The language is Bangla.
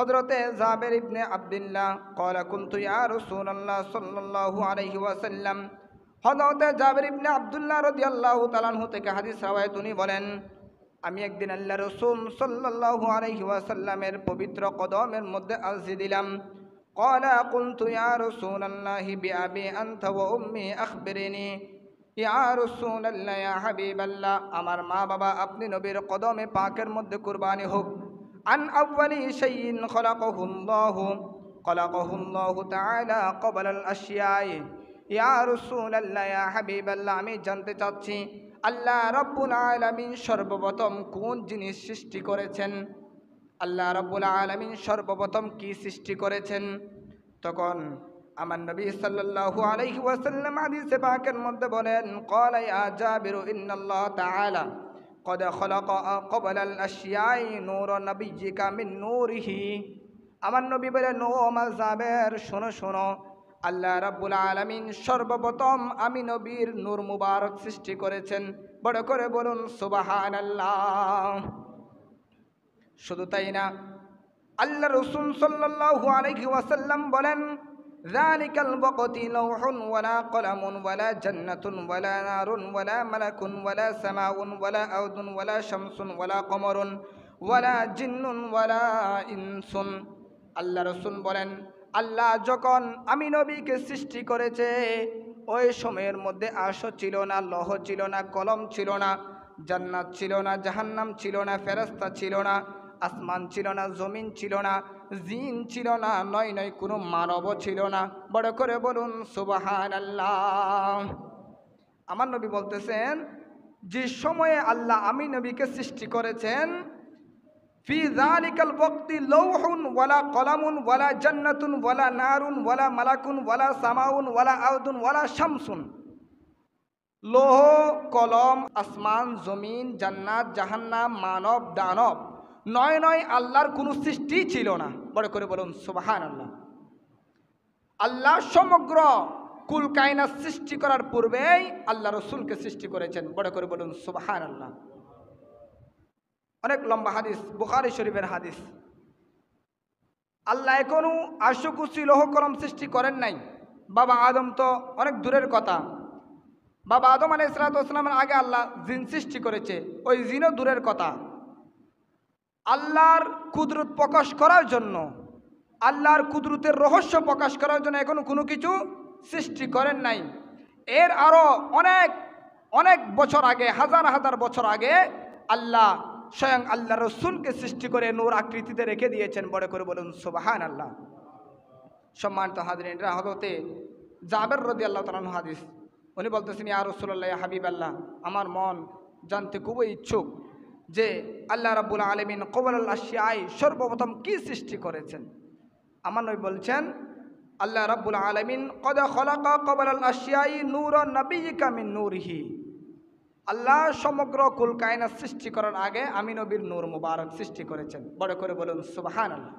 হযরতে জাবের ইবনে আব্দুল্লাহ ক্বালা কুনতু ইয়া রাসূলুল্লাহ সাল্লাল্লাহু আলাইহি ওয়াসাল্লাম। হযরতে জাবের ইবনে আব্দুল্লাহ রাদিয়াল্লাহু তাআলা আনহু থেকে হাদিস রাওয়ায়াত উনি বলেন, আমি একদিন আল্লাহর রাসূল সাল্লাল্লাহু আলাইহি ওয়াসাল্লামের পবিত্র কদমের মধ্যে আরজি দিলাম। ক্বালা কুনতু ইয়া রাসূলুল্লাহ বিআবি আনতা ওয়া উম্মি আখবিরনি। ইয়া রাসূলুল্লাহ ইয়া হাবিবাল্লাহ, আমার মা বাবা আপনি নবীর কদমে পাকের মধ্যে কুরবানি হোক। আন আউয়ালি শাইইন খলাকাহুল্লাহু তাআলা ক্বাবলা আল আশিয়াই। ইয়া রাসূলুল্লাহ ইয়া হাবিবাল্লাহ, আমি জানতে চাচ্ছি আল্লাহ রাব্বুল আলামিন সর্বপ্রথম কোন জিনিস সৃষ্টি করেছেন? আল্লাহ রাব্বুল আলামিন সর্বপ্রথম কি সৃষ্টি করেছেন? তখন আমার নবী সাল্লাল্লাহু আলাইহি ওয়াসাল্লাম হাদিসে পাকের মধ্যে বলেন, ক্বালা ইয়া জাবির ইন্নাল্লাহ তাআলা ক্বাদ খলাকা ক্বাবলা আল আশিয়াই নূরা নাবিয়্যিকা মিন নূরিহি। আমার নবী বলেন, ও আমার জাবের, শোনো শোনো, আল্লাহ রাব্বুল আলামিন সর্বপ্রথম আমি নবীর নূর মুবারক সৃষ্টি করেছেন। বড় করে বলুন সুবহানাল্লাহ। শুধু তাই না, আল্লাহ রাসূল সাল্লাল্লাহু আলাইহি ওয়াসাল্লাম বলেন, যালিকাল ওয়াক্তি লাউহুন ওয়ালা কলামুন ওয়ালা জান্নাতুন ওয়ালা নারুন ওয়ালা মালাকুন ওয়ালা সামাউন ওয়ালা আরদুন ওয়ালা শামসুন ওয়ালা কমরুন ওয়ালা জিন্নুন ওয়ালা ইনসুন। আল্লাহ রাসূল বলেন, আল্লাহ যখন আমি নবীকে সৃষ্টি করেছে ওই সময়ের মধ্যে আরশ ছিল না, লৌহ ছিল না, কলম ছিল না, জান্নাত ছিল না, জাহান্নাম ছিল না, ফেরেশতা ছিল না, আসমান ছিল না, জমিন ছিল না, জিন ছিল না, নয় নয় কোনো মানবও ছিল না। বড় করে বলুন সুবহানাল্লাহ। আমার নবী বলতেছেন, যে সময়ে আল্লাহ আমি নবীকে সৃষ্টি করেছেন, ফি যালিকাল ওয়াক্তি লাউহুন ওয়ালা কলামুন ওয়ালা জান্নাতুন ওয়ালা নারুন ওয়ালা মালাকুন ওয়ালা সামাউন ওয়ালা আরদুন ওয়ালা শামসুন। লৌহ, কলম, আসমান, জমিন, জান্নাত, জাহান্নাম, মানব, দানব, নয় নয় আল্লাহর কোনো সৃষ্টি ছিল না। বড় করে বলুন সুবহানাল্লাহ। আল্লাহ সমগ্র কুল কায়নাত সৃষ্টি করার পূর্বেই আল্লাহ রাসূলকে সৃষ্টি করেছেন। বড় করে বলুন সুবহানাল্লাহ। অনেক লম্বা হাদিস, বুখারী শরীফের হাদিস। আল্লাহ এখনো আরশ কুরসি লৌহ কলম সৃষ্টি করেন নাই। বাবা আদম তো অনেক দূরের কথা, বাবা আদম আলাইহিস সালাতু ওয়াস সালামের আগে আল্লাহ জিন সৃষ্টি করেছে, ওই জিনও দূরের কথা। আল্লাহর কুদরত প্রকাশ করার জন্য, আল্লাহর কুদরতের রহস্য প্রকাশ করার জন্য এখনো কোনো কিছু সৃষ্টি করেন নাই। এর আরও অনেক অনেক বছর আগে, হাজার হাজার বছর আগে আল্লাহ স্বয়ং আল্লাহ রাসূলকে সৃষ্টি করে নূর আকৃতিতে রেখে দিয়েছেন। বড় করে বলুন সুবহানাল্লাহ। সম্মানিত হাজরিনরা, হযরতে জাবের রাদিয়াল্লাহু তাআলা আনহু হাদিস, উনি বলতেছেন, ইয়া রাসূলুল্লাহ ইয়া হাবিবাল্লাহ, আমার মন জানতে খুবই ইচ্ছুক যে আল্লাহ রাব্বুল আলামিন ক্বাবলাল আশিয়াই সর্বপ্রথম কি সৃষ্টি করেছেন। আমার নবী বলছেন, আল্লাহ রাব্বুল আলামিন ক্বাদ খলাকা ক্বাবলাল আশিয়াই নূরা নাবিয়্যিকা মিন নূরিহি। আল্লাহ সমগ্র কুল কায়নাত সৃষ্টি করার আগে আমি নবীর নূর মুবারক সৃষ্টি করেছেন। বড় করে বলুন সুবহানাল্লাহ।